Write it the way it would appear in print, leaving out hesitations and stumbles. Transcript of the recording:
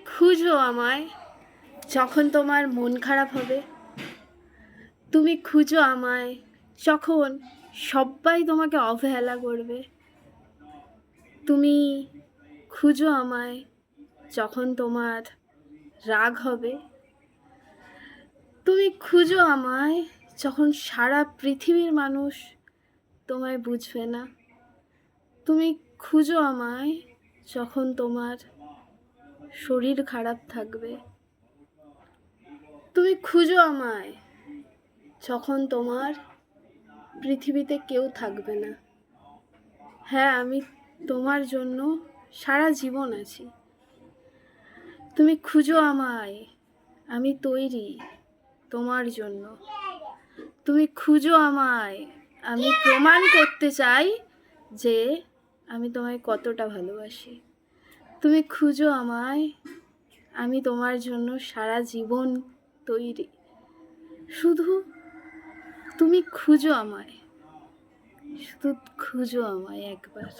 খুঁজো আমায় যখন তোমার মন খারাপ হবে। তুমি খুঁজো আমায় যখন সবাই তোমাকে অবহেলা করবে। তুমি খুঁজো আমায় যখন তোমার রাগ হবে। তুমি খুঁজো আমায় যখন সারা পৃথিবীর মানুষ তোমায় বুঝবে না। তুমি খুঁজো আমায় যখন তোমার শরীর খারাপ থাকবে। তুমি খুঁজো আমায় যখন তোমার পৃথিবীতে কেউ থাকবে না। হ্যাঁ, আমি তোমার জন্য সারা জীবন আছি। তুমি খুঁজো আমায়, আমি তৈরি তোমার জন্য। তুমি খুঁজো আমায়, আমি প্রমাণ করতে চাই যে আমি তোমায় কতটা ভালোবাসি। তুমি খুঁজো আমায়, আমি তোমার জন্য সারা জীবন তৈরি। শুধু তুমি খুঁজো আমায়, শুধু খুঁজো আমায় একবার।